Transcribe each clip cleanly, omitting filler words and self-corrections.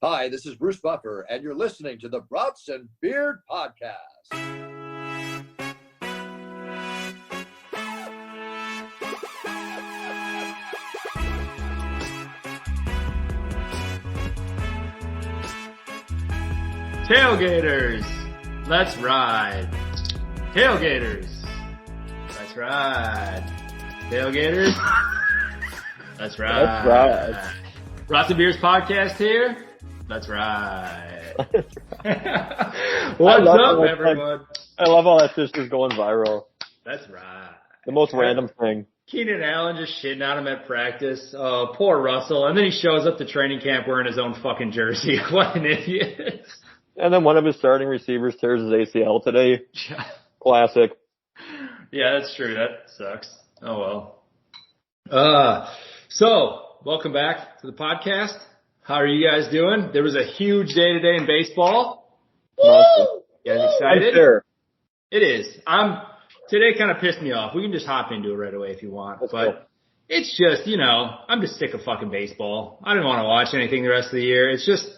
Hi, this is Bruce Buffer, and you're listening to the Brats and Beard Podcast. Tailgaters, let's ride. Tailgaters, let's ride. Tailgaters, let's ride. Let's ride. Brats and Beers Podcast here. Let's ride. What's up, everyone? I love how that just is going viral. Let's ride. The most random thing. Keenan Allen just shitting on him at practice. Oh, poor Russell. And then he shows up to training camp wearing his own fucking jersey. What an idiot. And then one of his starting receivers tears his ACL today. Classic. Yeah, that's true. That sucks. Oh, well. So, welcome back to the podcast. How are you guys doing? There was a huge day today in baseball. Woo! You guys excited? Sure. It is. Today kind of pissed me off. We can just hop into it right away if you want. Let's but go. It's just, I'm just sick of fucking baseball. I don't want to watch anything the rest of the year. It's just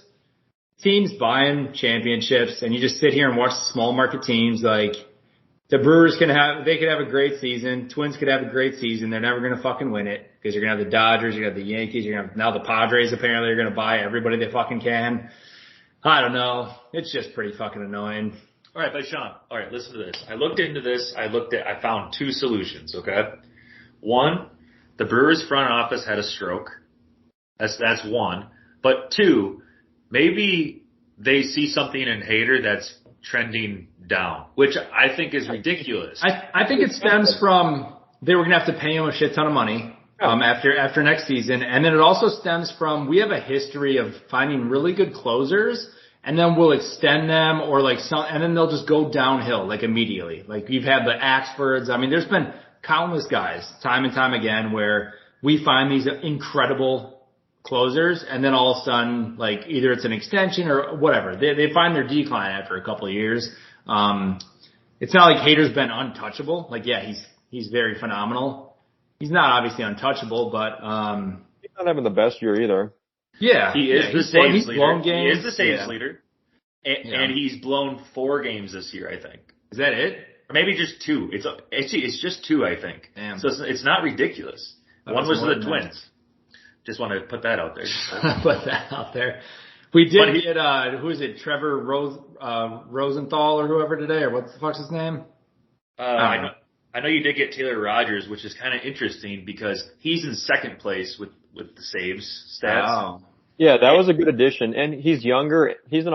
teams buying championships, and you just sit here and watch the small market teams. Like, the Brewers could have a great season. Twins could have a great season. They're never going to fucking win it because you're going to have the Dodgers, you're going to have the Yankees, you're going to have now the Padres apparently are going to buy everybody they fucking can. I don't know. It's just pretty fucking annoying. All right, but Sean, all right, listen to this. I looked into this. I found two solutions, okay? One, the Brewers front office had a stroke. That's one. But two, maybe they see something in Hader that's trending down, which I think is ridiculous. I think it stems from they were going to have to pay him a shit ton of money after next season. And then it also stems from we have a history of finding really good closers and then we'll extend them and then they'll just go downhill like immediately. Like you've had the Axfords. I mean, there's been countless guys time and time again where we find these incredible closers and then all of a sudden, like either it's an extension or whatever. They find their decline after a couple of years. It's not like Hader's been untouchable. Like, yeah, he's very phenomenal. He's not obviously untouchable, but, He's not having the best year either. Yeah. He is the saves leader. Blown games. He is the saves leader. And he's blown 4 games this year, I think. Is that it? Or maybe just 2. It's just 2, I think. Damn. So it's not ridiculous. One was the Twins. That. Just want to put that out there. Put that out there. We did get, who is it, Trevor Rosenthal or whoever today, or what the fuck's his name? I know you did get Taylor Rogers, which is kind of interesting because he's in second place with the saves stats. Oh. Yeah, that was a good addition. And he's younger. He's an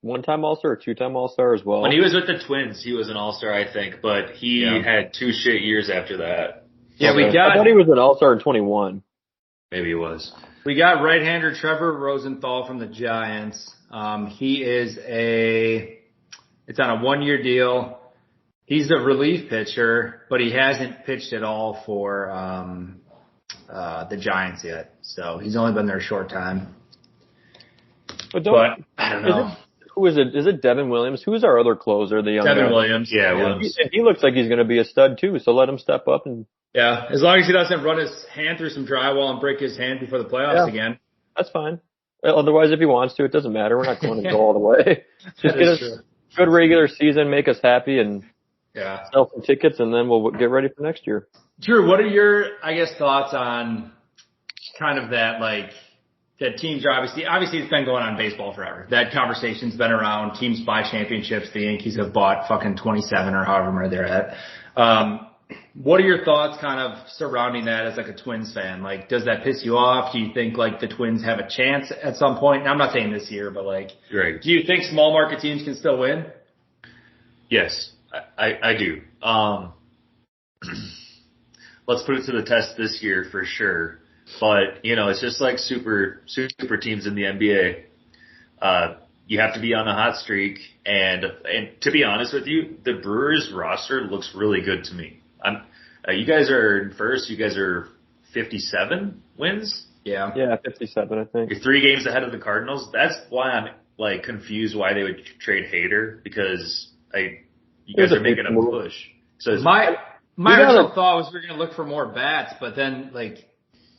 one-time All-Star or two-time All-Star as well? When he was with the Twins, he was an All-Star, I think, but he had 2 shit years after that. Yeah, I thought he was an All-Star in 21. Maybe he was. We got right-hander Trevor Rosenthal from the Giants. He is it's on a 1-year deal. He's a relief pitcher, but he hasn't pitched at all for the Giants yet. So he's only been there a short time. But I don't know. Who is it? Is it Devin Williams? Who's our other closer? The young Devin guy? Williams. Yeah, Williams. He looks like he's going to be a stud too. So let him step up and. Yeah, as long as he doesn't run his hand through some drywall and break his hand before the playoffs again. That's fine. Otherwise, if he wants to, it doesn't matter. We're not going to go all the way. Just get us a good regular season, make us happy, and sell some tickets, and then we'll get ready for next year. Drew, what are your, thoughts on kind of that, that teams are obviously it's been going on in baseball forever. That conversation's been around. Teams buy championships. The Yankees have bought fucking 27 or however many they're at. What are your thoughts kind of surrounding that as a Twins fan? Does that piss you off? Do you think the Twins have a chance at some point? Now, I'm not saying this year, but right. Do you think small market teams can still win? Yes, I do. Let's put it to the test this year for sure. But, it's just like super teams in the NBA. You have to be on a hot streak. And to be honest with you, the Brewers roster looks really good to me. You guys are in first. You guys are 57 wins. Yeah, 57, I think. You're 3 games ahead of the Cardinals. That's why I'm confused why they would trade Hader because you guys are making a push. So my original thought was we were going to look for more bats, but then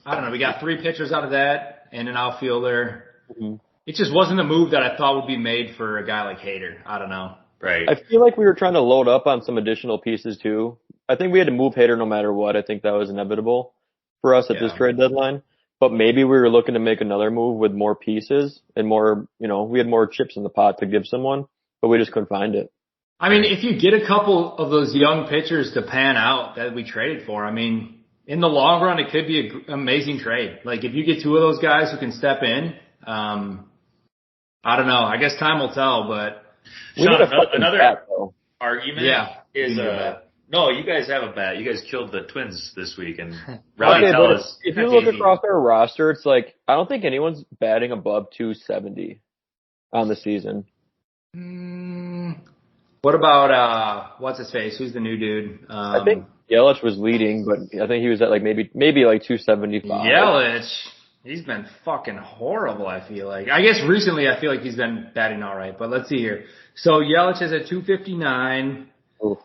I don't know. We got 3 pitchers out of that and an outfielder. Mm-hmm. it just wasn't the move that I thought would be made for a guy like Hader. I don't know. Right. I feel like we were trying to load up on some additional pieces too. I think we had to move Hader no matter what. I think that was inevitable for us at this trade deadline. But maybe we were looking to make another move with more pieces and more, we had more chips in the pot to give someone, but we just couldn't find it. I mean, if you get a couple of those young pitchers to pan out that we traded for, I mean, in the long run, it could be an amazing trade. Like if you get two of those guys who can step in, I don't know. I guess time will tell, but Sean, another argument is no, you guys have a bat. You guys killed the Twins this week, and Rowdy Tellez. If you look across our roster, it's like I don't think anyone's batting above 270 on the season. What about what's his face? Who's the new dude? I think Yelich was leading, but I think he was at like maybe like 275. Yelich, he's been fucking horrible. I feel like. I guess recently I feel like he's been batting all right, but let's see here. So Yelich is at 259. Oof.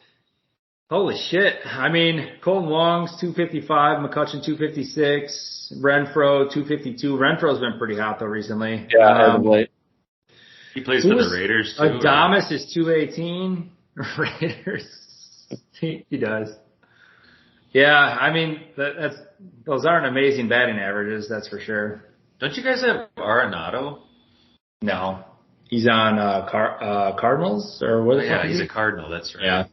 Holy shit. I mean, Colton Wong's 255, McCutchen 256, Renfroe 252. Renfroe's been pretty hot though recently. Yeah, as of late. He plays for the Raiders too. Adames is 218. Raiders. He does. Yeah, I mean, those aren't amazing batting averages, that's for sure. Don't you guys have Arenado? No. He's on Cardinals or what? Yeah, he's a Cardinal, that's right. Yeah.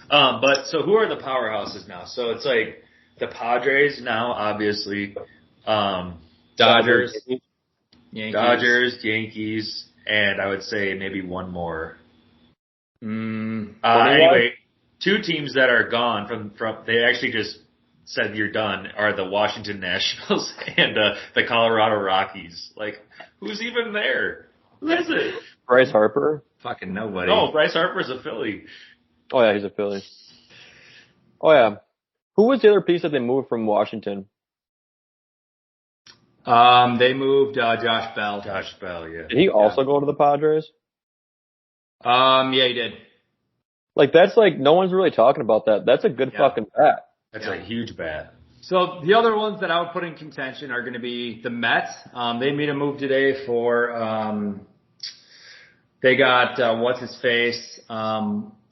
But so who are the powerhouses now? So it's like the Padres now, obviously. Dodgers. Yankees, and I would say maybe one more. Anyway, two teams that are gone from they actually just said you're done are the Washington Nationals and the Colorado Rockies. Like, who's even there? Who is it? Bryce Harper? Fucking nobody. No, Bryce Harper's a Philly. Oh yeah, he's a Philly. Oh yeah. Who was the other piece that they moved from Washington? They moved Josh Bell. Josh Bell, yeah. Did he also go to the Padres? Yeah, he did. Like that's like no one's really talking about that. That's a good fucking bat. That's a huge bat. So the other ones that I would put in contention are going to be the Mets. They made a move today for they got what's his face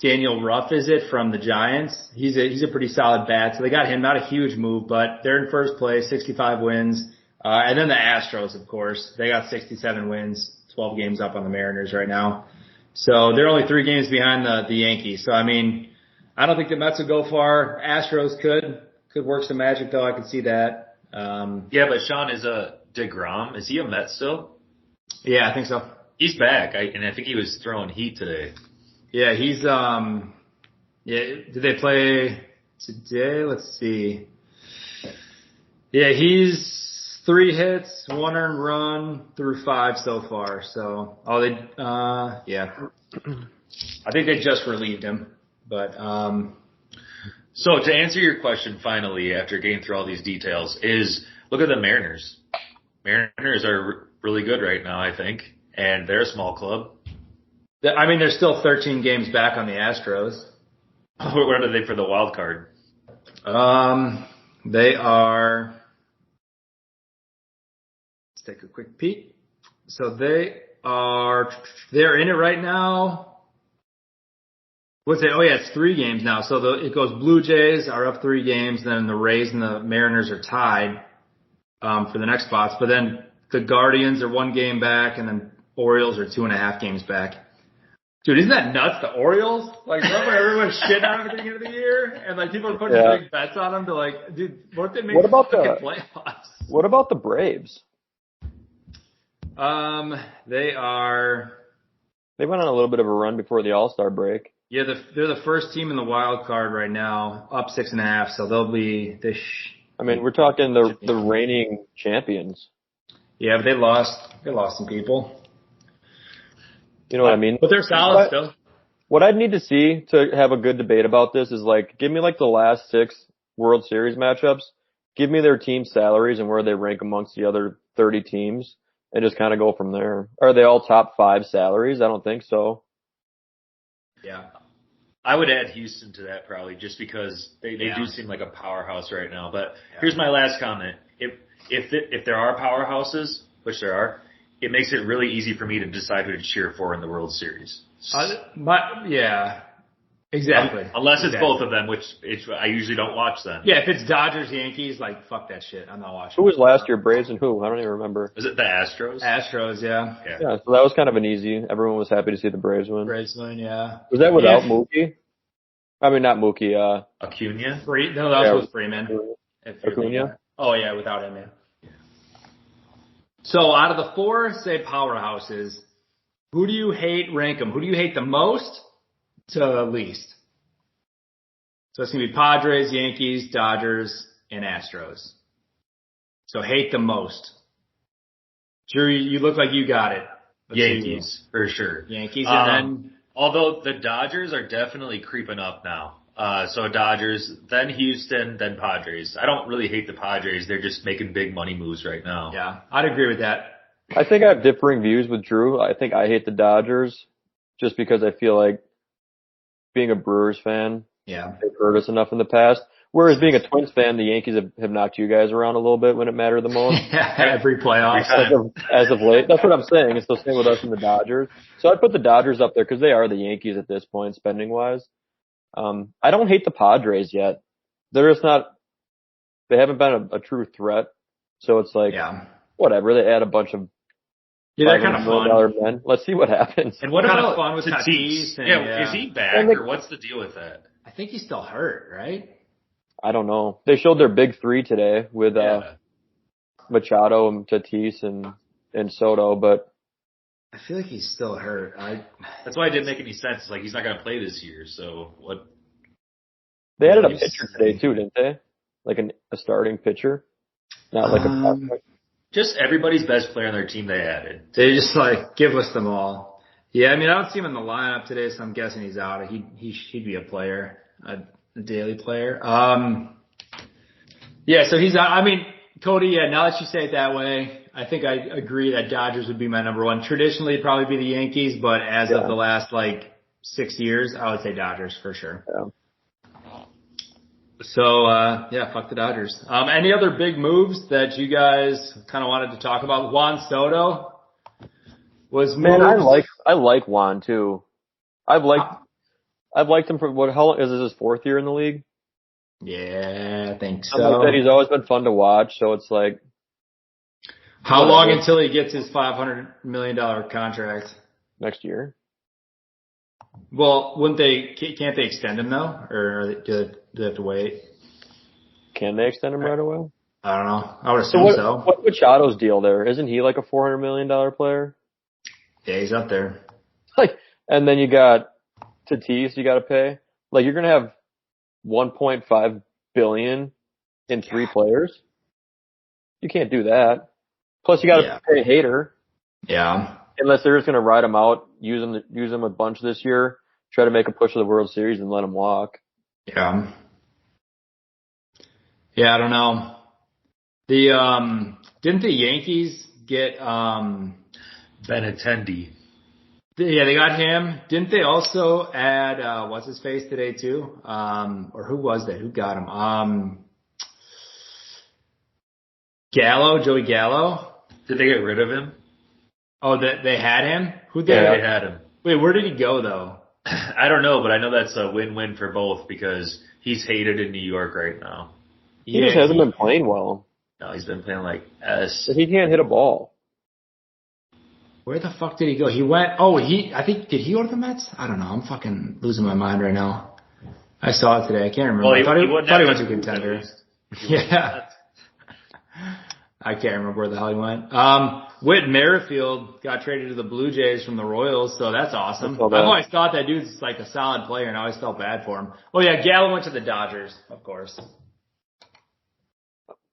Daniel Ruff is it from the Giants. He's a pretty solid bat. So they got him. Not a huge move, but they're in first place, 65 wins. And then the Astros, of course, they got 67 wins, 12 games up on the Mariners right now. So they're only 3 games behind the Yankees. So I mean, I don't think the Mets would go far. Astros could work some magic though. I could see that. Yeah, but Sean, is DeGrom, is he a Met still? Yeah, I think so. He's back, and I think he was throwing heat today. Yeah, he's did they play today? Let's see. Yeah, he's 3 hits, 1 earned run through 5 so far. So, yeah. I think they just relieved him, but, So to answer your question finally, after getting through all these details, is look at the Mariners. Mariners are really good right now, I think, and they're a small club. I mean, they're still 13 games back on the Astros. Where are they for the wild card? They are. Let's take a quick peek. So they're in it right now. What's it? Oh yeah, it's 3 games now. So it goes Blue Jays are up 3 games, then the Rays and the Mariners are tied, for the next spots. But then the Guardians are 1 game back and then Orioles are 2.5 games back. Dude, isn't that nuts? The Orioles? Like, remember everyone shit on them at the beginning of the year? And like people are putting big bets on them to like, dude, what if they make playoffs? What about the Braves? They went on a little bit of a run before the All-Star break. Yeah, they're the first team in the wild card right now, up 6.5. So they'll be I mean, we're talking the reigning champions. Yeah, but they lost some people. You know what I mean? But they're solid still. What I'd need to see to have a good debate about this is like, give me like the last 6 World Series matchups, give me their team salaries and where they rank amongst the other 30 teams, and just kind of go from there. Are they all top 5 salaries? I don't think so. Yeah. I would add Houston to that probably just because they do seem like a powerhouse right now. But here's my last comment. If there are powerhouses, which there are, it makes it really easy for me to decide who to cheer for in the World Series. Yeah. Exactly. Unless it's both of them, which I usually don't watch then. Yeah, if it's Dodgers, Yankees, like, fuck that shit. I'm not watching. Who was last year, Braves and who? I don't even remember. Was it the Astros? Astros, yeah. Yeah, so that was kind of an easy. Everyone was happy to see the Braves win. Braves win, yeah. Was that without Mookie? I mean, not Mookie. Acuna? No, that was with Freeman. Acuna? Oh, yeah, without him, yeah. So out of the four, say, powerhouses, who do you hate? Rank them. Who do you hate the most to least? So it's going to be Padres, Yankees, Dodgers, and Astros. So hate the most. Drew, you look like you got it. Yankees, for sure. Yankees, and then... Although the Dodgers are definitely creeping up now. So Dodgers, then Houston, then Padres. I don't really hate the Padres. They're just making big money moves right now. Yeah, I'd agree with that. I think I have differing views with Drew. I think I hate the Dodgers just because I feel like being a Brewers fan, they've hurt us enough in the past. Whereas being a Twins fan, the Yankees have knocked you guys around a little bit when it mattered the most. Every playoff. As of late. That's what I'm saying. It's the same with us and the Dodgers. So I'd put the Dodgers up there because they are the Yankees at this point, spending-wise. I don't hate the Padres yet. They're just not – they haven't been a true threat. So it's like, whatever. They add a bunch of they're kind of fun. Men. Let's see what happens. And what about fun with Tatis? Is he back or what's the deal with that? I think he's still hurt, right? I don't know. They showed their big three today with Machado and Tatis and Soto, but I feel like he's still hurt. That's why it didn't make any sense. Like he's not going to play this year, so what? They added a pitcher today too, didn't they? Like a starting pitcher, not like a prospect. Just everybody's best player on their team they added. They just like give us them all. Yeah, I mean I don't see him in the lineup today, so I'm guessing he's out. He'd be a player, a daily player. Yeah, so he's out. I mean, Cody, now that you say it that way, I think I agree that Dodgers would be my number one. Traditionally, it'd probably be the Yankees, but as of the last 6 years, I would say Dodgers for sure. Yeah. So, fuck the Dodgers. Any other big moves that you guys kind of wanted to talk about? Juan Soto was moved. Man, I like Juan too. I've liked him for how long is this his fourth year in the league? Yeah, I think so. Something like that. He's always been fun to watch, so it's like. How long until he gets his $500 million contract? Next year. Well, can't they extend him though? Or do they have to wait? Can they extend him right away? I don't know. I would assume so. What's Machado's deal there? Isn't he like a $400 million player? Yeah, he's up there. And then you got Tatis you got to pay. You're going to have $1.5 billion in 3 players. You can't do that. Plus, you got to pay Hader. Yeah. Unless they're just going to ride him out, use him a bunch this year, try to make a push to the World Series, and let him walk. Yeah. Yeah, I don't know. Didn't the Yankees get Benintendi? Yeah, they got him. Didn't they also add what's his face today too? Or who was that? Who got him? Gallo, Joey Gallo. Did they get rid of him? Oh, they had him? They had him. Wait, where did he go though? I don't know, but I know that's a win-win for both because he's hated in New York right now. He just hasn't been playing well. No, he's been playing like S. He can't hit a ball. Where the fuck did he go? He went, did he go to the Mets? I don't know. I'm fucking losing my mind right now. I saw it today. I can't remember. Well, I thought he went to Contender. Yeah. I can't remember where the hell he went. Whit Merrifield got traded to the Blue Jays from the Royals, so that's awesome. I've always thought that dude's like a solid player, and I always felt bad for him. Oh yeah, Gallo went to the Dodgers, of course.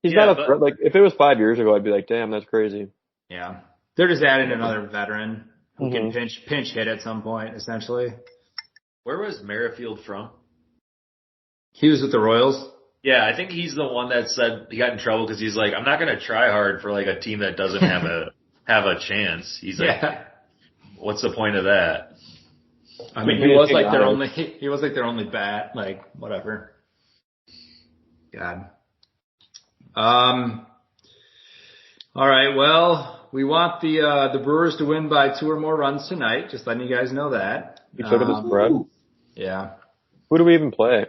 He's not a threat. If it was 5 years ago, I'd be like, damn, that's crazy. Yeah. They're just adding another veteran who can pinch hit at some point, essentially. Where was Merrifield from? He was with the Royals. Yeah, I think he's the one that said he got in trouble because he's like, I'm not going to try hard for a team that doesn't have a chance. He's like, what's the point of that? I mean, he was their only bat, whatever. God. All right, well, we want the Brewers to win by 2 or more runs tonight. Just letting you guys know that. You took the spread? Yeah. Who do we even play?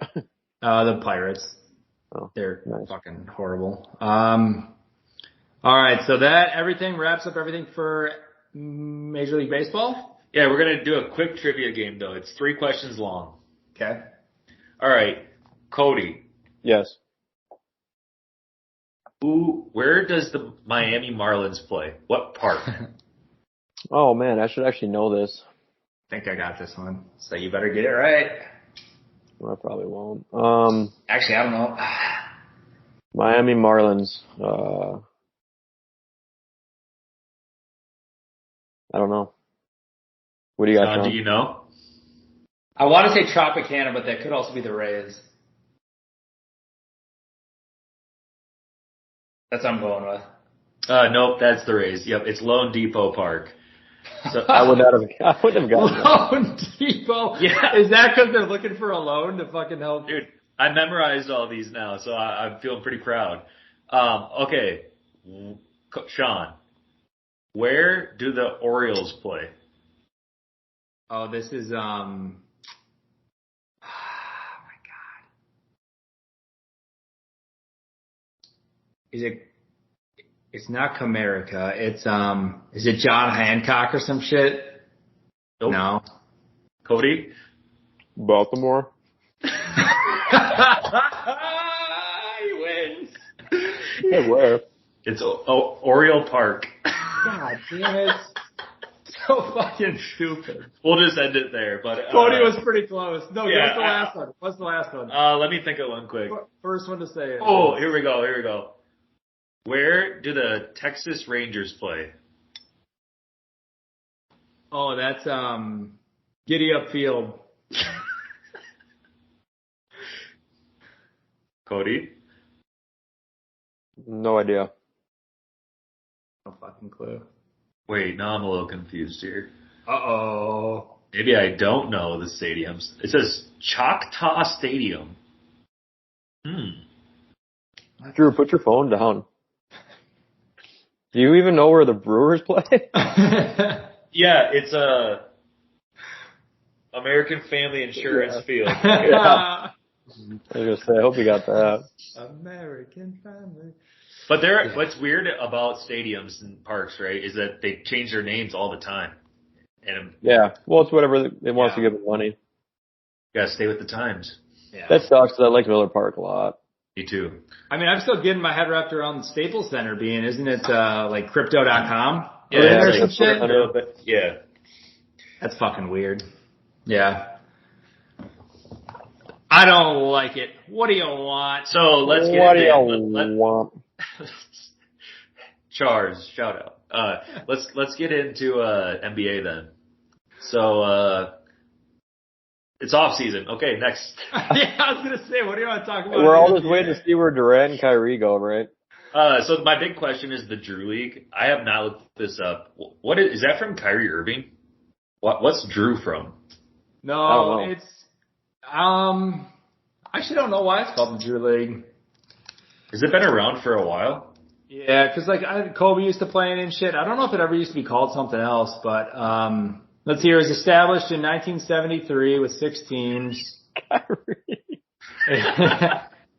The Pirates. Oh, They're nice. fucking horrible. All right, so that wraps up everything for Major League Baseball. Yeah, we're gonna do a quick trivia game though. It's 3 questions long. Okay. All right, Cody. Yes. Where does the Miami Marlins play? What park? Oh man, I should actually know this. I think I got this one, so you better get it right. I probably won't. Actually, I don't know. Miami Marlins. I don't know. What do you got, Sean, Sean? do you know? I want to say Tropicana, but that could also be the Rays. That's what I'm going with. Nope, that's the Rays. Yep, it's Lone Depot Park. So I wouldn't have gotten that. Loan Depot? Yeah. Is that because they're looking for a loan to fucking help? Dude, I memorized all these now, so I'm feeling pretty proud. Okay, Sean, where do the Orioles play? Oh, this is, oh my God. It's not Comerica. It's, is it John Hancock or some shit? Nope. No. Cody? Baltimore. He wins. Hey, where? It's Oriole Park. God damn it. So fucking stupid. We'll just end it there, but Cody was pretty close. No, yeah, what's the last one? What's the last one? let me think of one quick. First one to say it. Oh, here we go. Where do the Texas Rangers play? Oh, that's Giddy Up Field. Cody? No idea. No fucking clue. Wait, now I'm a little confused here. Uh-oh. Maybe I don't know the stadiums. It says Choctaw Stadium. Drew, put your phone down. Do you even know where the Brewers play? Yeah, it's a American Family Insurance Field. Yeah. I was gonna say, I hope you got that. American Family. But what's weird about stadiums and parks, right, is that they change their names all the time. And Yeah. Well, it's whatever it wants to give them money. you gotta stay with the times. Yeah. That sucks. 'Cause I like Miller Park a lot. Me too. I mean, I'm still getting my head wrapped around the Staples Center being, isn't it, like Crypto.com? Yeah, Or it's some like shit? a little bit. Yeah. That's fucking weird. Yeah. I don't like it. What do you want? So let's get What do into you want? Charles, shout out. Let's get into NBA then. So it's off season. Okay, next. Yeah, I was gonna say, what do you want to talk about? We're all just waiting to see where Durant and Kyrie go, right? So my big question is the Drew League. I have not looked this up. What is that from Kyrie Irving? What's Drew from? No, I don't know. it's I actually don't know why it's called the Drew League. Has it been around for a while? Yeah, because like Kobe used to play in and shit. I don't know if it ever used to be called something else, but let's see. It was established in 1973 with 6 teams. Kyrie.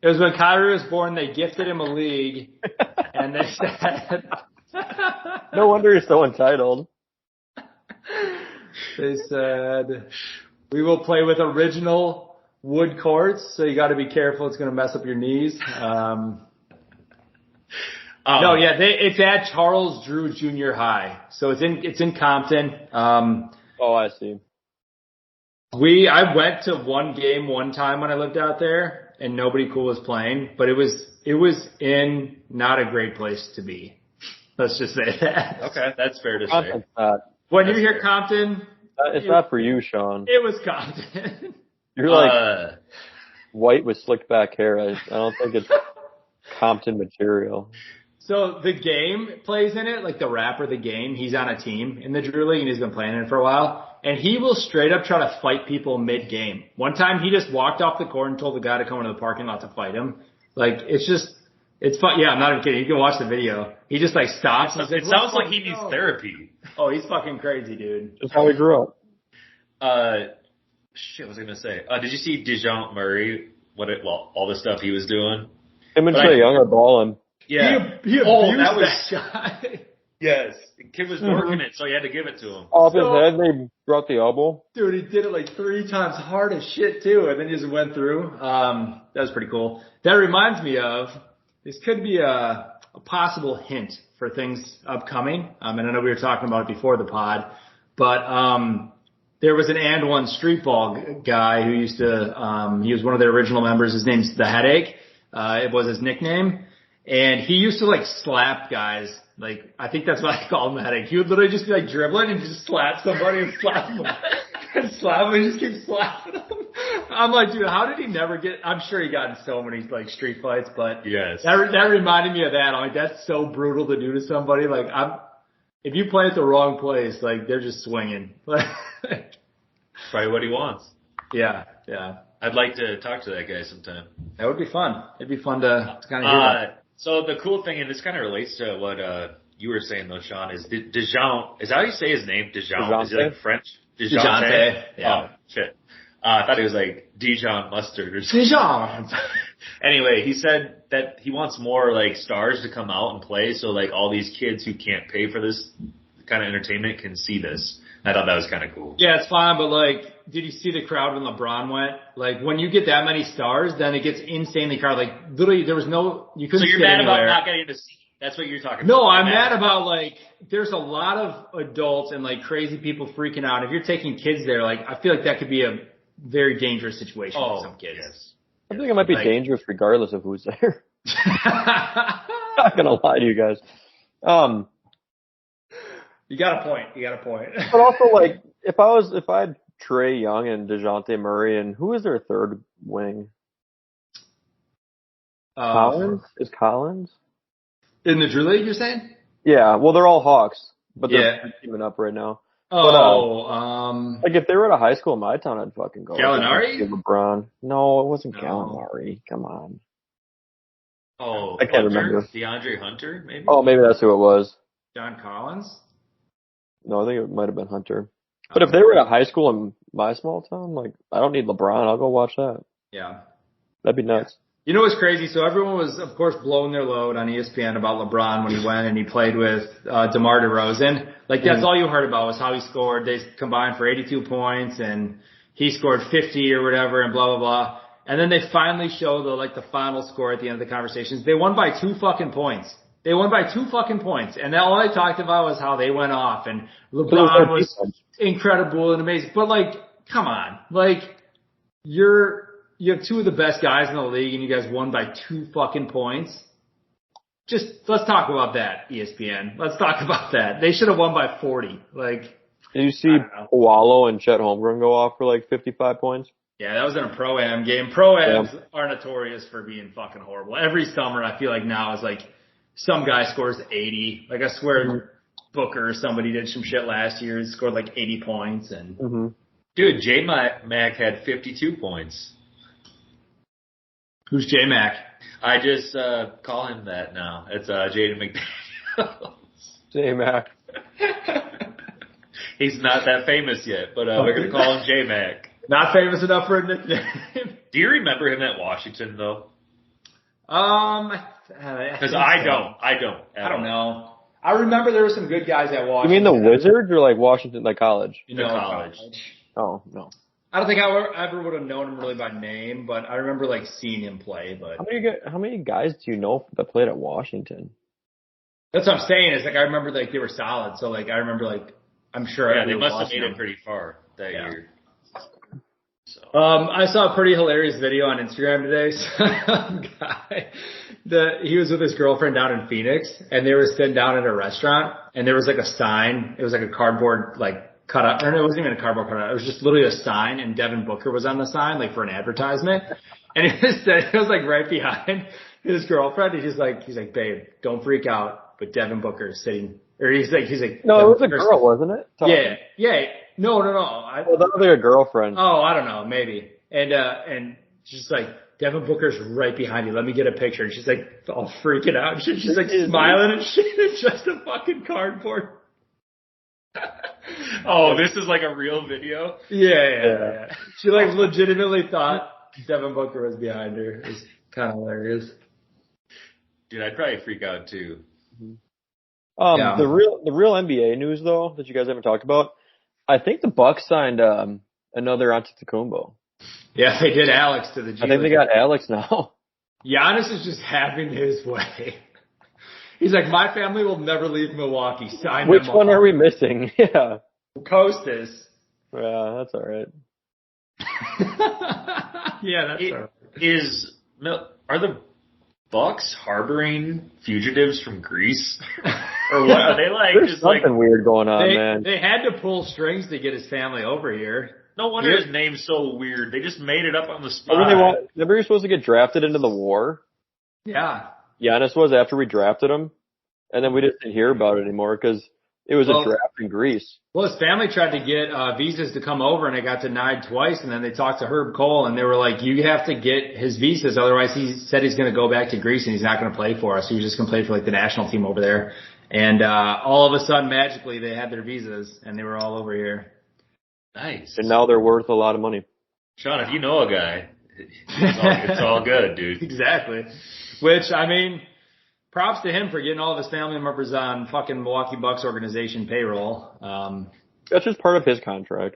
It was when Kyrie was born. They gifted him a league, and they said, No wonder you're so entitled. they said, we will play with original wood courts, so you got to be careful. It's going to mess up your knees. No, yeah, it's at Charles Drew Junior High, so it's in Compton. Oh, I see. I went to one game one time when I lived out there, and nobody cool was playing, but it was in not a great place to be. Let's just say that. Okay, that's fair to say. Compton's not. When you hear Compton, It's not for you, Sean. it was Compton. You're like white with slick back hair. I don't think it's Compton material. So the Game plays in it, like the rapper The Game. He's on a team in the Drew League, and he's been playing in it for a while. And he will straight up try to fight people mid-game. One time he just walked off the court and told the guy to come into the parking lot to fight him. Like, it's just It's fun. Yeah, I'm not even kidding. You can watch the video. He just like stops. And It sounds like he needs therapy. Oh, he's fucking crazy, dude. That's how we grew up. Shit, what was I gonna say? Did you see DeJounte Murray? All the stuff he was doing. Him and Trae Young are balling. Yeah. He abused that guy. Yes. The kid was working it, so he had to give it to him. Off his head, they brought the elbow. Dude, he did it like 3 times hard as shit too, and then he just went through. That was pretty cool. That reminds me of, this could be a possible hint for things upcoming. And I know we were talking about it before the pod, but there was an And One street ball guy who used to, he was one of their original members. His name's The Headache. It was his nickname. And he used to like slap guys. Like, I think that's why I call him The Headache. He would literally just be like dribbling and just slap somebody and slap them and slap them and just keep slapping them. I'm like, dude, how did he never get, I'm sure he got in so many like street fights, but yes, that reminded me of that. I'm like, that's so brutal to do to somebody. Like, if you play at the wrong place, like they're just swinging. Probably what he wants. Yeah. I'd like to talk to that guy sometime. That would be fun. It'd be fun to kind of hear that. So the cool thing, and this kind of relates to what you were saying though, Sean, is DeJounte. Is that how you say his name? DeJounte. Is he like French? DeJounte. Yeah. Oh shit. I thought it was like Dijon mustard or something. Dijon. Anyway, he said that he wants more like stars to come out and play, so like all these kids who can't pay for this kind of entertainment can see this. I thought that was kind of cool. Yeah, it's fine, but like, did you see the crowd when LeBron went? Like, when you get that many stars, then it gets insanely crowded. Like, literally, there was you couldn't. So you're mad about not getting to see? That's what you're talking about. No, I'm mad about like, there's a lot of adults and like crazy people freaking out. If you're taking kids there, like, I feel like that could be a very dangerous situation for some kids. Yes. I think it might be dangerous regardless of who's there. Not gonna lie to you guys. You got a point. But also, like, if I had Trae Young and DeJounte Murray, and who is their third wing? Collins? Is Collins? In the Drew League, you're saying? Yeah, well, they're all Hawks, but they're teaming up right now. Like, if they were at a high school in my town, I'd fucking go. Gallinari? LeBron. No, it wasn't Gallinari. Come on. Oh, I can't remember. DeAndre Hunter, maybe? Oh, maybe that's who it was. John Collins? No, I think it might have been Hunter. But if they were at a high school in my small town, like, I don't need LeBron. I'll go watch that. Yeah. That'd be nuts. You know what's crazy? So everyone was, of course, blowing their load on ESPN about LeBron when he went and he played with DeMar DeRozan. Like, that's all you heard about was how he scored. They combined for 82 points, and he scored 50 or whatever, and blah, blah, blah. And then they finally show the final score at the end of the conversations. They won by 2 fucking points. They won by 2 fucking points. And all they talked about was how they went off, and LeBron was incredible and amazing. But, like, come on. Like, you have 2 of the best guys in the league, and you guys won by 2 fucking points. Just, let's talk about that, ESPN. Let's talk about that. They should have won by 40. Like, did you see Wallow and Chet Holmgren go off for like 55 points? Yeah, that was in a Pro-Am game. Pro-Ams are notorious for being fucking horrible. Every summer, I feel like now is like some guy scores 80. Like, I swear Booker or somebody did some shit last year and scored like 80 points. And Dude, J-Mac had 52 points. Who's J-Mac? I just call him that now. It's Jaden McDaniels. J-Mac. He's not that famous yet, but we're going to call him J-Mac. Not famous enough for a nickname. Do you remember him at Washington, though? Because I don't know. I remember there were some good guys at Washington. You mean the Wizards or like Washington, like college? College. Oh, no. I don't think I ever would have known him really by name, but I remember like seeing him play. But how many guys do you know that played at Washington? That's what I'm saying. Is like I remember like they were solid. So like I remember like I'm sure. Yeah, they must have made it pretty far that year. So. I saw a pretty hilarious video on Instagram today. Some guy, he was with his girlfriend down in Phoenix, and they were sitting down at a restaurant, and there was like a sign. It was like a cardboard like cutout, or it wasn't even a cardboard cutout. It was just literally a sign, and Devin Booker was on the sign, like for an advertisement. And it was like right behind his girlfriend. He's like, babe, don't freak out, but Devin Booker is sitting, or he's like. No, it was a girl, wasn't it? Yeah. No. Well, that was like a girlfriend. Oh, I don't know, maybe. And she's like, Devin Booker's right behind you. Let me get a picture. And she's like all freaking out. She's like smiling and shit. It's just a fucking cardboard. Oh, this is like a real video? Yeah. She like legitimately thought Devin Booker was behind her. It's kind of hilarious. Dude, I'd probably freak out too. Yeah. The real NBA news though that you guys haven't talked about, I think the Bucks signed another Antetokounmpo. Yeah, they did Alex to the G I think they got Alex now. Giannis is just having his way. He's like, my family will never leave Milwaukee. Sign Which them one all. are we missing? Yeah. Costas. Yeah, that's all right. Yeah, that's all right. Are the Bucks harboring fugitives from Greece? Or what? Are they like There's just something weird going on, man. They had to pull strings to get his family over here. No wonder his name's so weird. They just made it up on the spot. Remember he was supposed to get drafted into the war? Yeah. Giannis was after we drafted him, and then we didn't hear about it anymore because it was a draft in Greece. Well, his family tried to get visas to come over, and it got denied twice. And then they talked to Herb Cole, and they were like, "You have to get his visas, otherwise he said he's going to go back to Greece and he's not going to play for us. He was just going to play for like the national team over there." And all of a sudden, magically, they had their visas, and they were all over here. Nice. And now they're worth a lot of money. Sean, if you know a guy, it's all good, dude. Exactly. Which, I mean, props to him for getting all of his family members on fucking Milwaukee Bucks organization payroll. That's just part of his contract.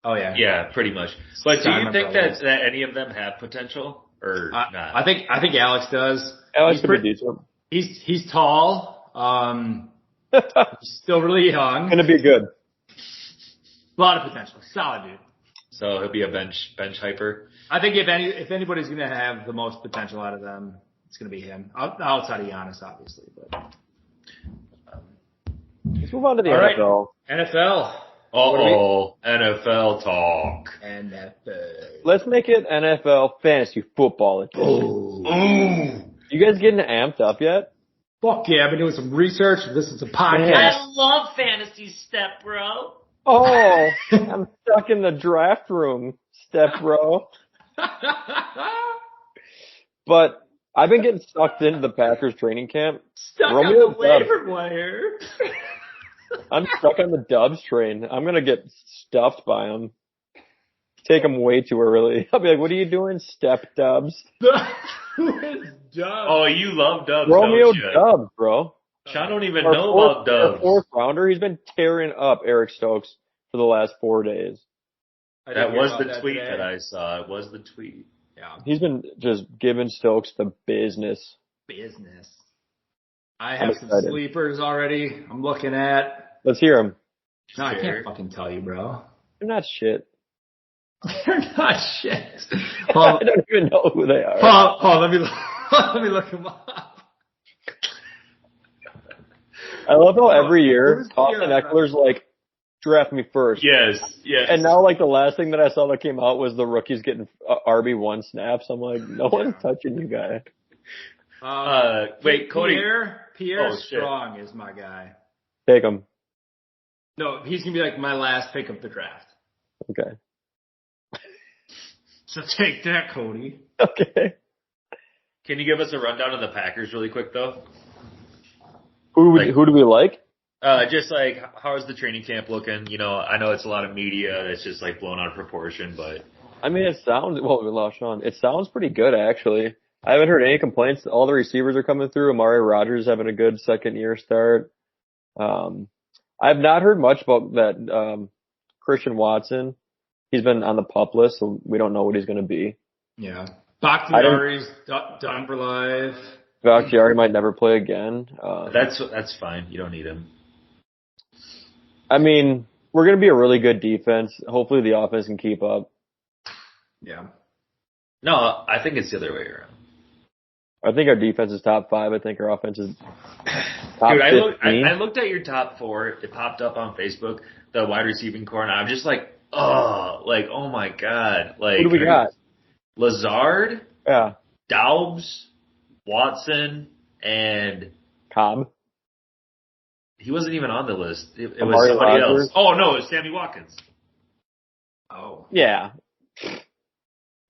Oh, yeah. Yeah, pretty much. But do you think that any of them have potential or not? I think Alex does. Alex could be decent. He's tall. He's still really young. Gonna be good. A lot of potential. Solid dude. So he'll be a bench hyper. I think if anybody's going to have the most potential out of them, it's going to be him. Outside of Giannis, obviously. But let's move on to the NFL. Right. NFL. NFL talk. NFL. Let's make it NFL fantasy football edition. You guys getting amped up yet? Fuck yeah, I've been doing some research, listening to podcasts. I love fantasy step, bro. Oh, I'm stuck in the draft room, step bro. But I've been getting sucked into the Packers training camp. Stuck on the waiver wire. I'm stuck on the Dubs train. I'm going to get stuffed by them. Take them way too early. I'll be like, what are you doing, Step Dubs? Who is Dubs? Oh, you love Dubs, Romeo don't you? Dubs, bro. Sean don't even know about Dubs. Our fourth rounder, he's been tearing up Eric Stokes for the last 4 days. That was the tweet that I saw. It was the tweet. Yeah. He's been just giving Stokes the business. I have some sleepers already I'm looking at. Let's hear him. No, I can't fucking tell you, bro. They're not shit. They're not shit. I don't even know who they are. Paul, let me look them up. I love how every year Austin Eckler's like, draft me first. Yes. And now like the last thing that I saw that came out was the rookies getting RB1 snaps. I'm like, no one's touching you guy. Wait, Cody. Pierre Strong is my guy. Take him. No, he's going to be like my last pick of the draft. Okay. So take that, Cody. Okay. Can you give us a rundown of the Packers really quick, though? Who do we like? Just like, how is the training camp looking? You know, I know it's a lot of media that's just like blown out of proportion, but. I mean, we lost Sean. It sounds pretty good, actually. I haven't heard any complaints. All the receivers are coming through. Amari Rodgers having a good second-year start. I have not heard much about that Christian Watson. He's been on the PUP list, so we don't know what he's going to be. Yeah. Bakhtiari's done for life. Bakhtiari might never play again. That's fine. You don't need him. I mean, we're going to be a really good defense. Hopefully the offense can keep up. Yeah. No, I think it's the other way around. I think our defense is top 5. I think our offense is top Dude, 15. I looked at your top 4. It popped up on Facebook, the wide receiving core, and I'm just like, oh my God. Like, who do we got? Lazard, Yeah. Doubs, Watson, and Cobb. He wasn't even on the list. It was Amari somebody Rodgers. else. Oh, no, it was Sammy Watkins. Oh. Yeah.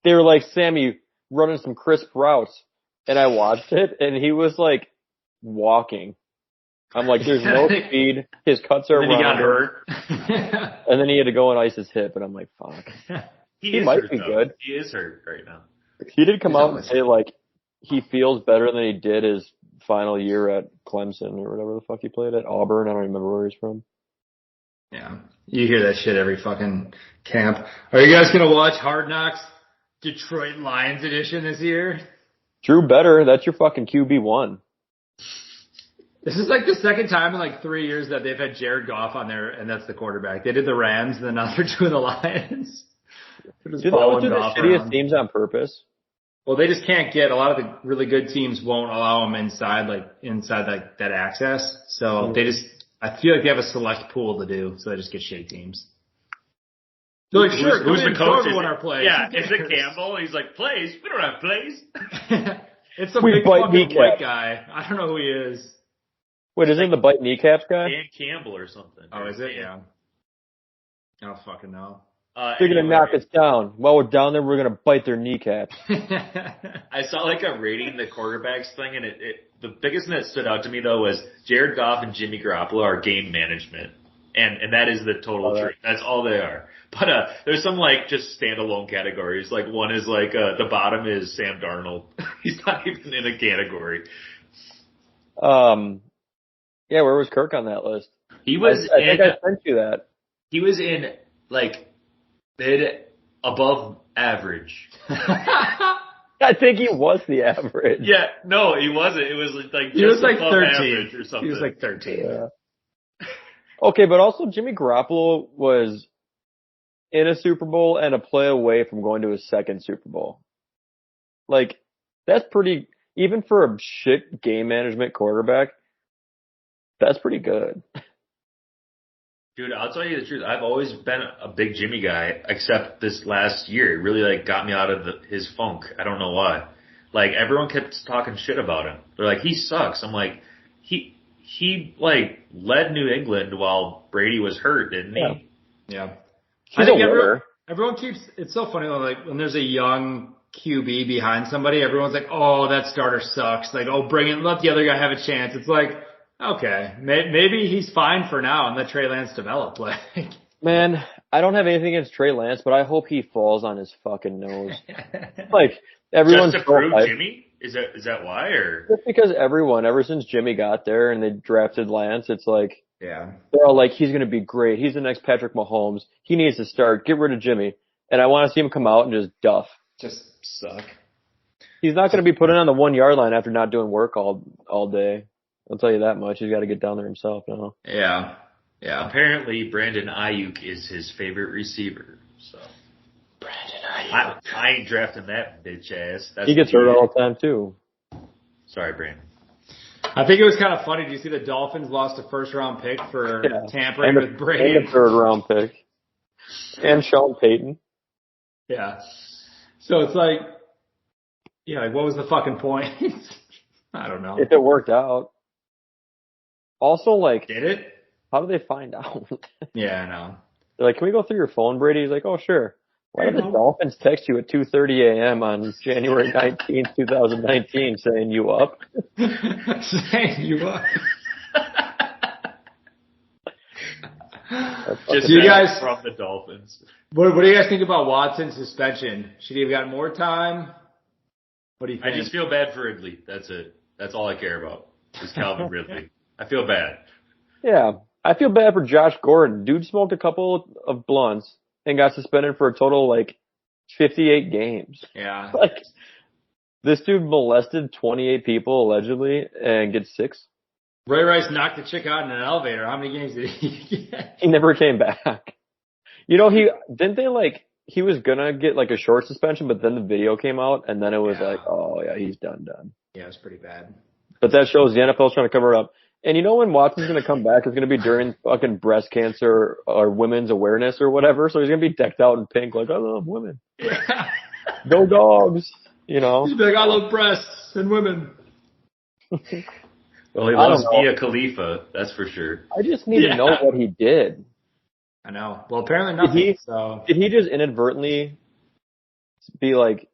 They were like, Sammy, running some crisp routes, and I watched it, and he was like walking. I'm like, there's no speed. His cuts are And then he got rounder. hurt. And then he had to go and ice his hip, and I'm like, fuck. He is might hurt, be though. good. He is hurt right now. He did come He's out and always say like he feels better than he did his final year at Clemson or whatever the fuck he played at Auburn. I don't remember where he's from. Yeah. You hear that shit every fucking camp. Are you guys going to watch Hard Knocks Detroit Lions edition this year? Drew Better, that's your fucking QB1. This is like the second time in like 3 years that they've had Jared Goff on there, and that's the quarterback. They did the Rams, and then now they're doing the Lions. They're just Do they always following do the Goff shittiest around. teams on purpose? Well, they just can't get a lot of the really good teams won't allow them inside that access. So they just, I feel like they have a select pool to do. So they just get shitty teams. They're like, sure, Who's come the in, coach? throw everyone our plays. Yeah, Who is it cares? Campbell? He's like, plays? We don't have plays. It's some We big bite fucking kneecaps. white guy. I don't know who he is. Wait, isn't it the bite kneecaps guy? Dan Campbell or something. Oh, is it? Yeah. I don't fucking know. They're gonna knock us down. While we're down there, we're gonna bite their kneecaps. I saw like a rating the quarterbacks thing, and the biggest thing that stood out to me though was Jared Goff and Jimmy Garoppolo are game management, and that is the total truth. That's all they are. But there's some like just standalone categories. Like one is like the bottom is Sam Darnold. He's not even in a category. Yeah, where was Kirk on that list? He was. I think I sent you that. He was in like mid above average. I think he was the average. Yeah, no, he wasn't. It was like just He was like above 13. average or something. He was like 13. Yeah. Okay, but also Jimmy Garoppolo was in a Super Bowl and a play away from going to his second Super Bowl. Like, that's pretty, even for a shit game management quarterback, that's pretty good. Dude, I'll tell you the truth. I've always been a big Jimmy guy, except this last year. It really like got me out of his funk. I don't know why. Like everyone kept talking shit about him. They're like, he sucks. I'm like, he like led New England while Brady was hurt, didn't he? Yeah. He's I think a winner. everyone keeps, it's so funny though, like when there's a young QB behind somebody, everyone's like, oh, that starter sucks. Like, oh, bring it, let the other guy have a chance. It's like, okay, maybe he's fine for now and let Trey Lance develop. Like, Man, I don't have anything against Trey Lance, but I hope he falls on his fucking nose. Like, everyone's Just to so prove hyped. Jimmy? Is that why or? Just because everyone, ever since Jimmy got there and they drafted Lance, it's like, yeah. they're all like, he's going to be great. He's the next Patrick Mahomes. He needs to start. Get rid of Jimmy. And I want to see him come out and just duff. Just suck. He's not going to be put in on the 1 yard line after not doing work all day. I'll tell you that much. He's got to get down there himself now. Yeah. Yeah. Apparently, Brandon Ayuk is his favorite receiver. So Brandon Ayuk. I ain't drafting that bitch ass. That's He gets hurt all the time too. Sorry, Brandon. I think it was kind of funny. Did you see the Dolphins lost a first round pick for tampering with Brady? And a third round pick. And Sean Payton. Yeah. So it's like, yeah, like what was the fucking point? I don't know. If it worked out. Also, like, Did it? how do they find out? Yeah, I know. They're like, can we go through your phone, Brady? He's like, oh, sure. Why did the Dolphins text you at 2:30 a.m. on January 19th, 2019 saying you up? Saying you up. Just Do you guys- from the Dolphins. What do you guys think about Watson's suspension? Should he have gotten more time? What do you think? I just feel bad for Ridley. That's it. That's all I care about. Is Calvin Ridley. I feel bad. Yeah. I feel bad for Josh Gordon. Dude smoked a couple of blunts and got suspended for a total, like, 58 games. Yeah. Like, this dude molested 28 people, allegedly, and gets 6. Ray Rice knocked the chick out in an elevator. How many games did he get? He never came back. You know, he was gonna get, like, a short suspension, but then the video came out, and then it was like, oh, yeah, he's done. Yeah, it was pretty bad. But that shows the NFL's trying to cover it up. And you know when Watson's going to come back, it's going to be during fucking breast cancer or women's awareness or whatever. So he's going to be decked out in pink like, I love women. Yeah. Go dogs. You know? He's like, I love breasts and women. Well, he I loves don't know. Mia Khalifa. That's for sure. I just need to know what he did. I know. Well, apparently nothing. So Did he just inadvertently be like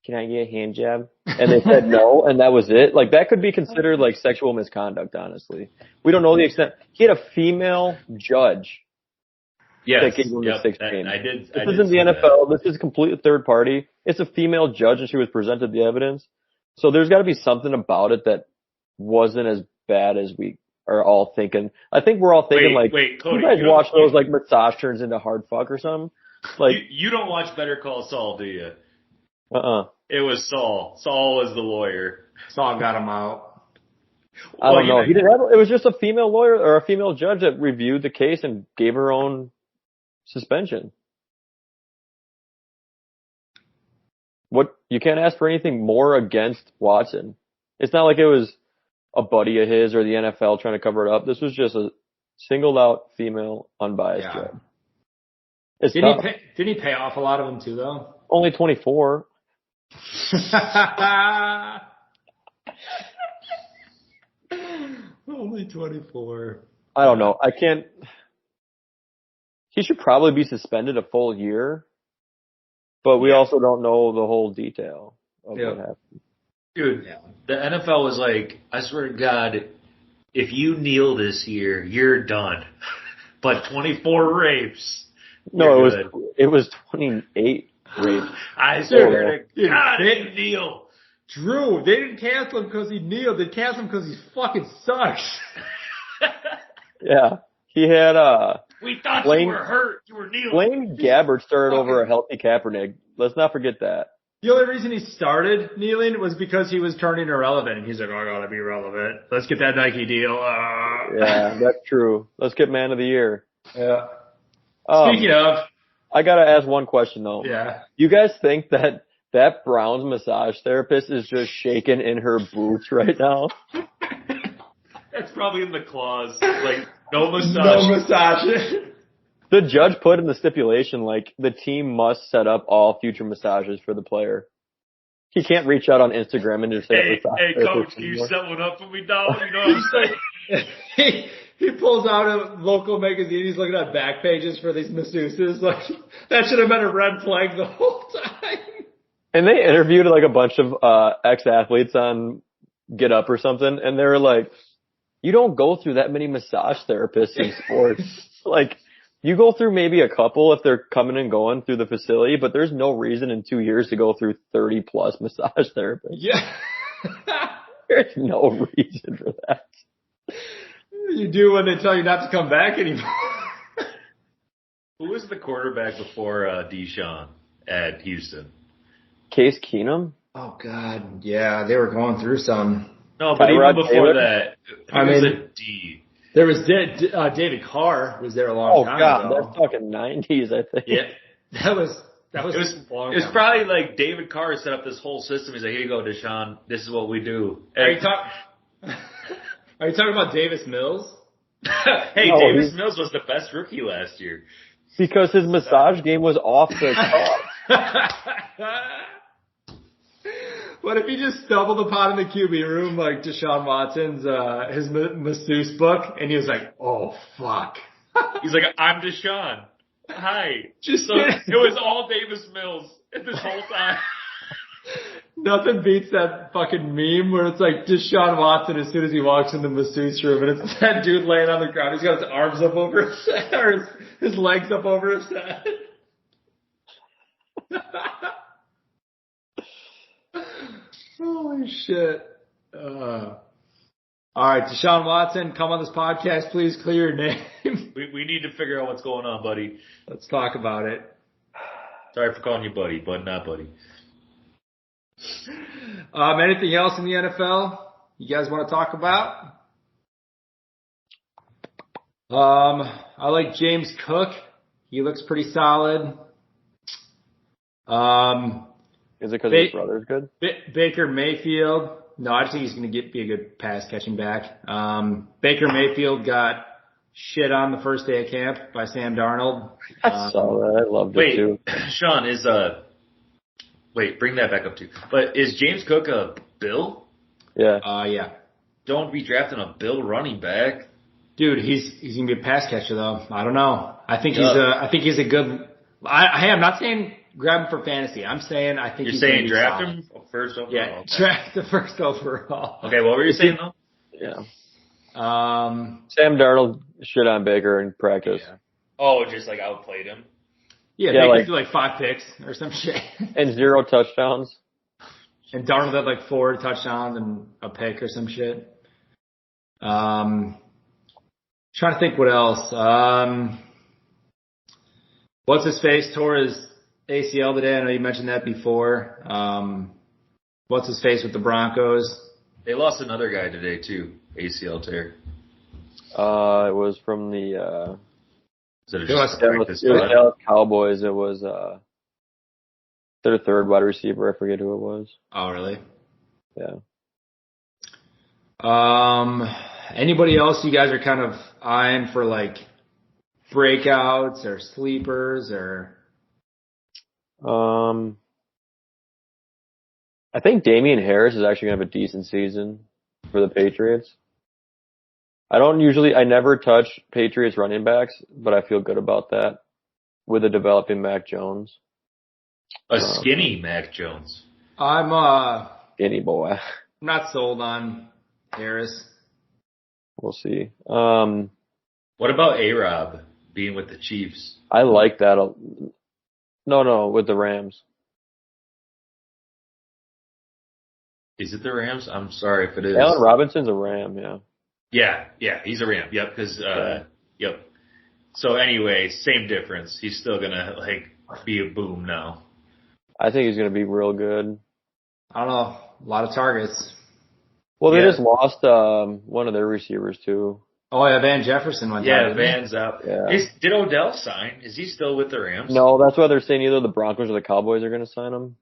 can I get a hand job? And they said no, and that was it. Like, that could be considered like sexual misconduct, honestly. We don't know the extent. He had a female judge. Yes. That gave him the 16. This isn't the NFL. This is a complete third party. It's a female judge, and she was presented the evidence. So there's got to be something about it that wasn't as bad as we are all thinking. I think we're all thinking wait, Cody, you guys watch those like massage turns into hard fuck or something? Like you don't watch Better Call Saul, do you? It was Saul. Saul was the lawyer. Saul got him out. I don't know. He didn't have. It was just a female lawyer or a female judge that reviewed the case and gave her own suspension. What, you can't ask for anything more against Watson. It's not like it was a buddy of his or the NFL trying to cover it up. This was just a singled out female unbiased judge. Didn't he pay off a lot of them too though? Only 24. Only 24. I don't know. He should probably be suspended a full year, but we also don't know the whole detail of what happened. Dude, the NFL was like, I swear to God, if you kneel this year, you're done. But 24 rapes. No, it was 28 rapes. I swear to God, you kneel. Drew, they didn't cancel him because he kneeled. They canceled him because he fucking sucks. Yeah. He had, we thought you were hurt. You were kneeling. Blaine Gabbert started over a healthy Kaepernick. Let's not forget that. The only reason he started kneeling was because he was turning irrelevant. And he's like, I gotta be relevant. Let's get that Nike deal. Yeah, that's true. Let's get man of the year. Yeah. Speaking of. I gotta ask one question though. Yeah. You guys think that Browns massage therapist is just shaking in her boots right now? That's probably in the clause. Like, no massage. No massage. The judge put in the stipulation, like, the team must set up all future massages for the player. He can't reach out on Instagram and just say, hey, coach, can you set one up for me, dog? You know what I'm saying? He pulls out a local magazine. He's looking at back pages for these masseuses. Like, that should have been a red flag the whole time. And they interviewed like a bunch of ex-athletes on Get Up or something, and they were like, you don't go through that many massage therapists in sports. Like, you go through maybe a couple if they're coming and going through the facility, but there's no reason in 2 years to go through 30 plus massage therapists. Yeah. There's no reason for that. You do when they tell you not to come back anymore. Who was the quarterback before Deshaun at Houston? Case Keenum? Oh, God. Yeah, they were going through some. No, but even before that, it was a D. There was David Carr was there a long time ago. Oh, God, that's fucking 90s, I think. Yeah. It was probably like David Carr set up this whole system. He's like, here you go, Deshaun. This is what we do. Are you talking about Davis Mills? Hey, no, Davis Mills was the best rookie last year. Because his massage game was off the top. What if he just stumbled upon in the QB room like Deshaun Watson's his masseuse book, and he was like, "Oh fuck." He's like, "I'm Deshaun. Hi." It was all Davis Mills this whole time. Nothing beats that fucking meme where it's like Deshaun Watson as soon as he walks in the masseuse room, and it's that dude laying on the ground. He's got his arms up over his head, or his legs up over his head. Holy shit. All right, Deshaun Watson, come on this podcast. Please clear your name. We need to figure out what's going on, buddy. Let's talk about it. Sorry for calling you buddy, but not buddy. Anything else in the NFL you guys want to talk about? I like James Cook. He looks pretty solid. Is it because his brother's good? Baker Mayfield. No, I just think he's going to be a good pass catching back. Baker Mayfield got shit on the first day of camp by Sam Darnold. I saw that. I loved it too. Sean, bring that back up too. But is James Cook a Bill? Yeah. Yeah. Don't be drafting a Bill running back. Dude, he's going to be a pass catcher though. I don't know. I think he's a good, I'm not saying grab him for fantasy. I'm saying I think You're he's saying gonna be draft solid. him first overall? Yeah, Okay. draft the first overall. Okay, what were you saying though? Yeah. Sam Darnold shit on Baker in practice. Yeah. Oh, just like outplayed him. Yeah, Yeah, Baker like- threw like 5 picks or some shit. And 0 touchdowns. And Darnold had like 4 touchdowns and a pick or some shit. Trying to think what else. What's his face tore his ACL today? I know you mentioned that before. What's his face with the Broncos? They lost another guy today too. ACL tear. It was from the Is it It was- just it practice was squad? Dallas Cowboys. It was their third wide receiver. I forget who it was. Oh, really? Yeah. Anybody else you guys are kind of eyeing for like breakouts or sleepers or? I think Damian Harris is actually going to have a decent season for the Patriots. I never touch Patriots running backs, but I feel good about that with a developing Mac Jones. A skinny Mac Jones. I'm Skinny boy. not sold on Harris. We'll see. What about A-Rob being with the Chiefs? I like that. No, with the Rams. Is it the Rams? I'm sorry if it is. Allen Robinson's a Ram, yeah. Yeah, he's a Ram. Yep, because Yeah. yep. So anyway, same difference. He's still gonna like be a boom now. I think he's going to be real good. I don't know. A lot of targets. Well, they Yeah. just lost one of their receivers too. Oh yeah, Van Jefferson went Yeah, down. didn't he? Van's out. Yeah. Did Odell sign? Is he still with the Rams? No, that's why they're saying either the Broncos or the Cowboys are going to sign him.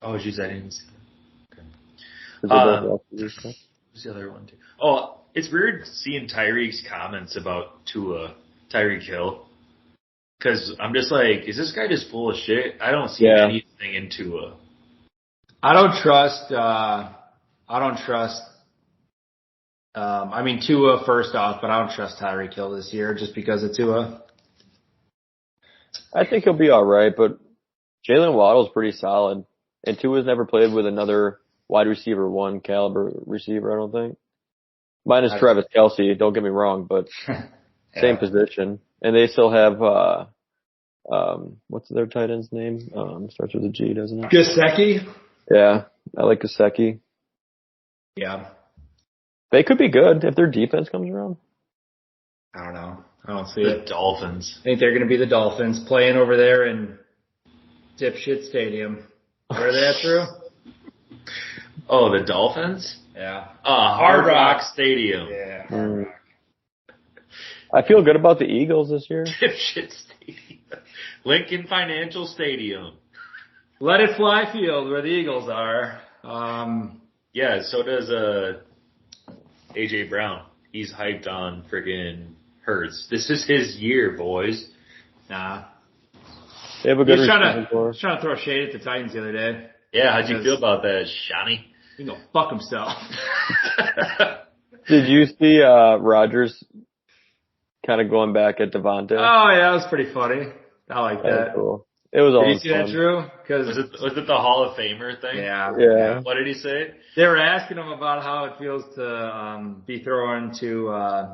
Oh, geez, I didn't see that. 'Cause they're both off. Who's the other one? Too? Oh, it's weird seeing Tyreek's comments about Tyreek Hill. Because I'm just like, is this guy just full of shit? I don't see Yeah. anything in Tua. I don't trust. I mean Tua first off, but I don't trust Tyreek Hill this year just because of Tua. I think he'll be all right, but Jalen Waddle's pretty solid. And Tua's never played with another wide receiver 1 caliber receiver, I don't think. Minus Travis Kelce, don't get me wrong, but same position. And they still have, what's their tight end's name? Starts with a G, doesn't it? Gesicki? Yeah, I like Gesicki. Yeah. They could be good if their defense comes around. I don't know. I don't see The it. Dolphins. I think they're going to be the Dolphins playing over there in dipshit stadium. Where are they at, Drew? Oh, the Dolphins? Yeah. Hard Rock Stadium. Yeah. Mm. I feel good about the Eagles this year. Dipshit Stadium. Lincoln Financial Stadium. Let It Fly Field where the Eagles are. Yeah, so does AJ Brown. He's hyped on friggin' Hurts. This is his year, boys. Nah. They have a He good was receiving core. trying to throw shade at the Titans the other day. Yeah, how'd you Because- feel about that, Shawnee? He can go fuck himself. Did you see Rodgers kind of going back at Devontae? Oh yeah, that was pretty funny. I like That was that. cool. It was all Did you see that, fun. Drew? Was Because it the Hall of Famer thing? yeah, Yeah. What did he say? they were asking him about how it feels to be thrown to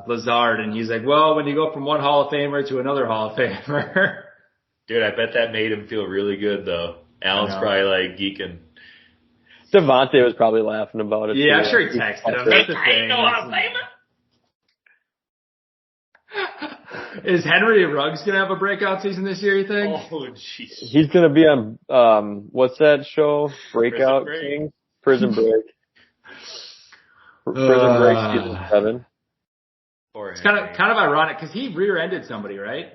Lazard, and he's like, "Well, when you go from one Hall of Famer to another Hall of Famer." Dude, I bet that made him feel really good though. Alan's I know. probably like geeking. Devontae was probably laughing about it. Yeah, too. I'm sure he texted him. That's the thing. Is Henry Ruggs gonna have a breakout season this year? You think? Oh, jeez. He's gonna be on what's that show? Breakout Break. King? Prison Break. Prison Break season 7. Poor It's kind Henry. of ironic because he rear-ended somebody, right?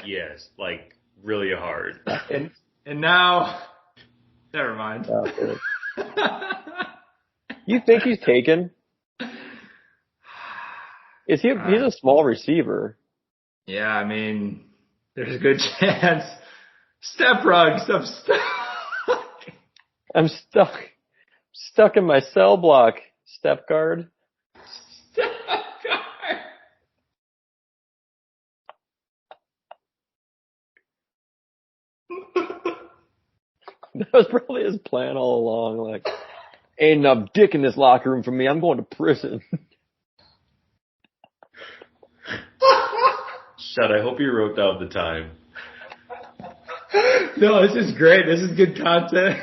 Yes, like really hard. And now, never mind. You think he's taken? Is he? He's a small receiver. Yeah, I mean, there's a good chance. Step Ruggs, I'm stuck. I'm stuck in my cell block. Step guard. Step guard. That was probably his plan all along. Like, ain't enough dick in this locker room for me. I'm going to prison. Shut, I hope you wrote down the time. No, this is great. This is good content.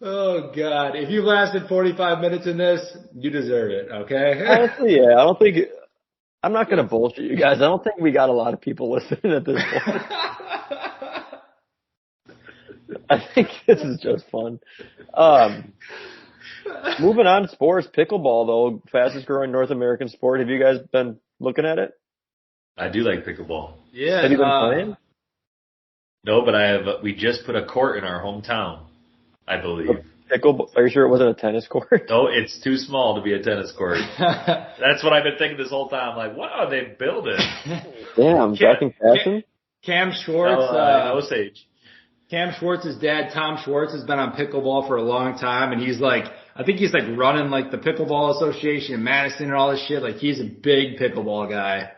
Oh God. If you lasted 45 minutes in this, you deserve it, okay? Honestly, yeah. I'm not going to bullshit you guys. I don't think we got a lot of people listening at this point. I think this is just fun. Moving on to sports, pickleball though, fastest growing North American sport. Have you guys been looking at it? I do like pickleball. Yeah. Have you been playing? No, but we just put a court in our hometown, I believe. Pickleball? Are you sure it wasn't a tennis court? No, it's too small to be a tennis court. That's what I've been thinking this whole time. Like, wow, they build it. Damn, fucking fashion. Cam Schwartz. Osage. Cam Schwartz's dad, Tom Schwartz, has been on pickleball for a long time, and he's like, I think he's like running like the Pickleball Association in Madison and all this shit. Like, he's a big pickleball guy.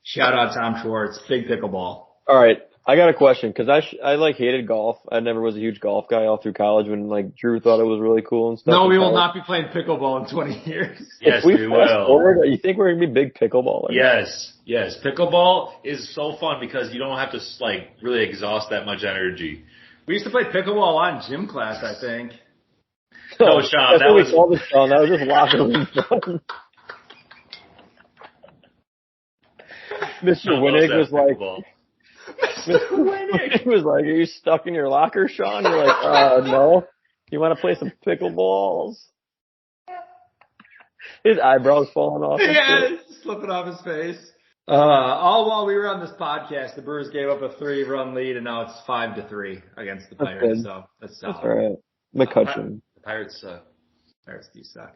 Shout out Tom Schwartz, big pickleball. All right, I got a question because I like hated golf. I never was a huge golf guy all through college when like Drew thought it was really cool and stuff. No, we will not be playing pickleball in 20 years. Yes, we will. Forward, you think we're gonna be big pickleballers? Yes. Pickleball is so fun because you don't have to like really exhaust that much energy. We used to play pickleball on gym class, I think. No, Sean, that was Sean. That was just locker room fun. Mr. Winnig was like, Mr. Winnig was like, "Are you stuck in your locker, Sean?" You're like, no. You want to play some pickleballs? His eyebrows falling off. Yeah, it's slipping off his face. All while we were on this podcast, the Brewers gave up a 3-run lead, and now it's 5-3 against the Pirates. So that's solid. That's all right. McCutcheon. The Pirates suck. Pirates do suck.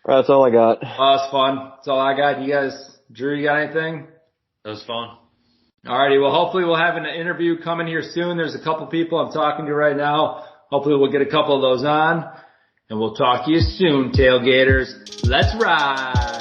That's all I got. It's fun. That's all I got. You guys, Drew, you got anything? That was fun. Alrighty. Well, hopefully we'll have an interview coming here soon. There's a couple people I'm talking to right now. Hopefully we'll get a couple of those on. And we'll talk to you soon, tailgaters. Let's ride.